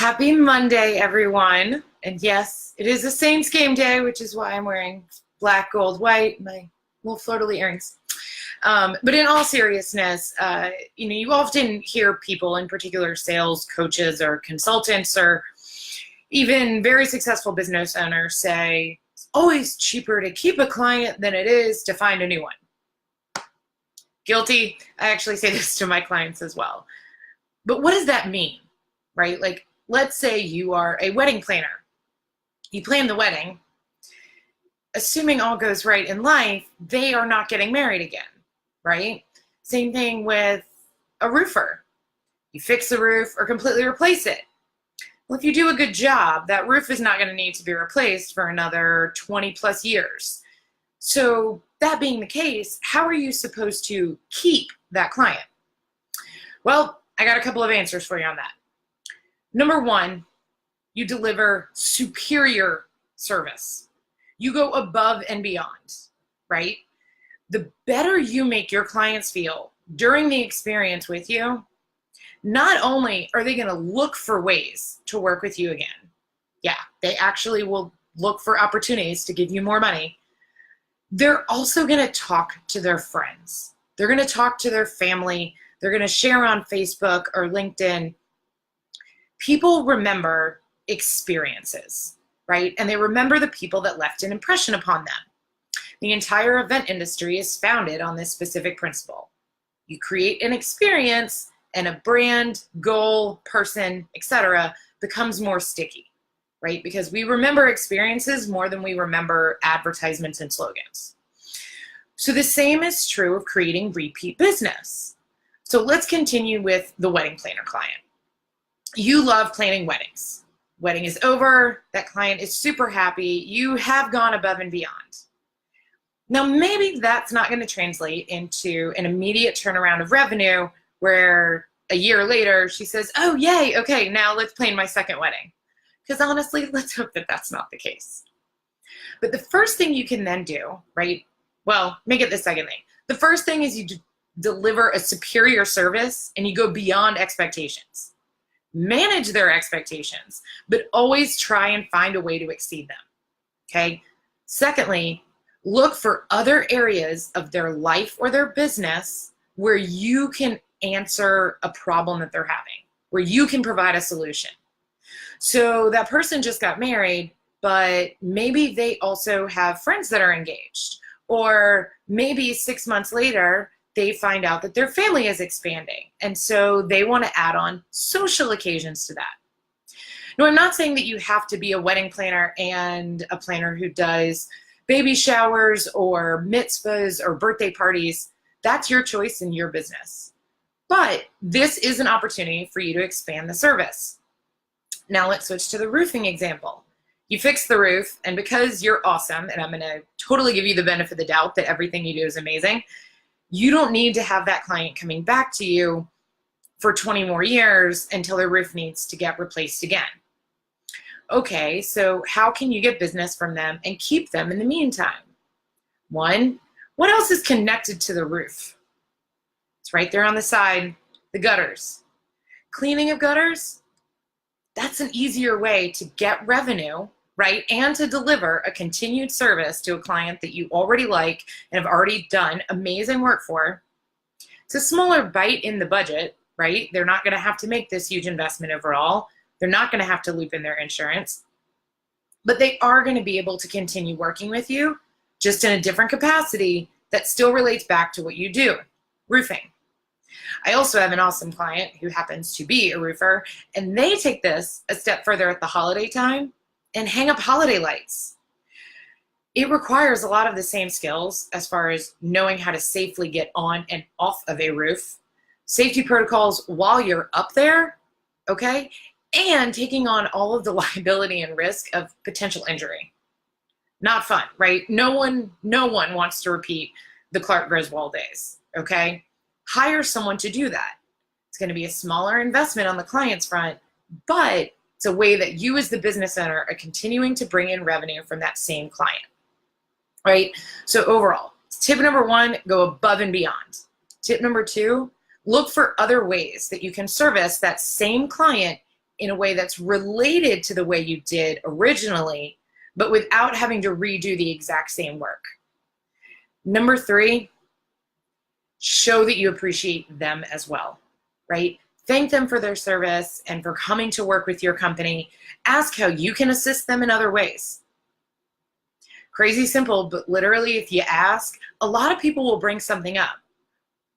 Happy Monday, everyone. And yes, it is a Saints game day, which is why I'm wearing black, gold, white, my little fleur-de-lis earrings. But in all seriousness, you often hear people, in particular sales coaches or consultants or even very successful business owners say, it's always cheaper to keep a client than it is to find a new one. Guilty. I actually say this to my clients as well. But what does that mean, right? Like, let's say you are a wedding planner. You plan the wedding. Assuming all goes right in life, they are not getting married again, right? Same thing with a roofer. You fix the roof or completely replace it. Well, if you do a good job, that roof is not going to need to be replaced for another 20 plus years. So that being the case, how are you supposed to keep that client? Well, I got a couple of answers for you on that. Number one, you deliver superior service. You go above and beyond, right? The better you make your clients feel during the experience with you, not only are they going to look for ways to work with you again, yeah, they actually will look for opportunities to give you more money. They're also going to talk to their friends. They're going to talk to their family. They're going to share on Facebook or LinkedIn. People remember experiences, right? And they remember the people that left an impression upon them. The entire event industry is founded on this specific principle. You create an experience and a brand, goal, person, etc. becomes more sticky, right? Because we remember experiences more than we remember advertisements and slogans. So the same is true of creating repeat business. So let's continue with the wedding planner client. You love planning weddings. Wedding is over, that client is super happy, you have gone above and beyond. Now maybe that's not going to translate into an immediate turnaround of revenue where a year later she says, oh yay, okay, now let's plan my second wedding. Because honestly, let's hope that that's not the case. But the first thing you can then do, right, well, make it the second thing. The first thing is you deliver a superior service and you go beyond expectations. Manage their expectations, but always try and find a way to exceed them, okay? Secondly, look for other areas of their life or their business where you can answer a problem that they're having, where you can provide a solution. So that person just got married, but maybe they also have friends that are engaged, or maybe 6 months later, they find out that their family is expanding. And so they want to add on social occasions to that. Now, I'm not saying that you have to be a wedding planner and a planner who does baby showers or mitzvahs or birthday parties. That's your choice in your business. But this is an opportunity for you to expand the service. Now let's switch to the roofing example. You fix the roof, and because you're awesome, and I'm going to totally give you the benefit of the doubt that everything you do is amazing, you don't need to have that client coming back to you for 20 more years until their roof needs to get replaced again. Okay, so how can you get business from them and keep them in the meantime? One, what else is connected to the roof? It's right there on the side, the gutters. Cleaning of gutters, that's an easier way to get revenue, right? And to deliver a continued service to a client that you already like and have already done amazing work for. It's a smaller bite in the budget, right? They're not going to have to make this huge investment overall. They're not going to have to loop in their insurance, but they are going to be able to continue working with you just in a different capacity that still relates back to what you do, roofing. I also have an awesome client who happens to be a roofer, and they take this a step further at the holiday time and hang up holiday lights. It requires a lot of the same skills as far as knowing how to safely get on and off of a roof, safety protocols while you're up there, okay, and taking on all of the liability and risk of potential injury. Not fun, right? No one wants to repeat the Clark Griswold days, okay? Hire someone to do that. It's going to be a smaller investment on the client's front, but it's a way that you as the business owner are continuing to bring in revenue from that same client, right? So overall, tip number one, go above and beyond. Tip number two, look for other ways that you can service that same client in a way that's related to the way you did originally, but without having to redo the exact same work. Number 3, show that you appreciate them as well, right? Thank them for their service and for coming to work with your company. Ask how you can assist them in other ways. Crazy simple, but literally if you ask, a lot of people will bring something up,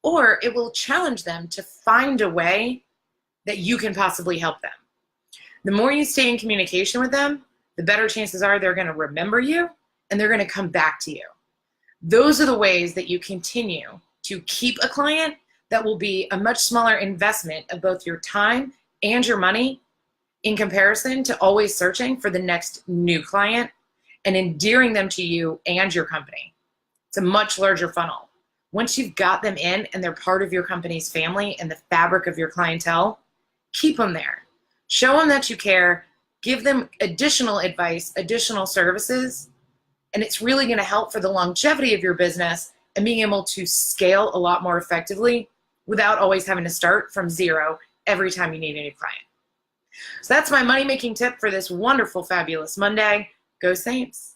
or it will challenge them to find a way that you can possibly help them. The more you stay in communication with them, the better chances are they're going to remember you and they're going to come back to you. Those are the ways that you continue to keep a client that will be a much smaller investment of both your time and your money in comparison to always searching for the next new client and endearing them to you and your company. It's a much larger funnel. Once you've got them in and they're part of your company's family and the fabric of your clientele, keep them there. Show them that you care, give them additional advice, additional services, and it's really going to help for the longevity of your business and being able to scale a lot more effectively without always having to start from zero every time you need a new client. So that's my money-making tip for this wonderful, fabulous Monday. Go Saints!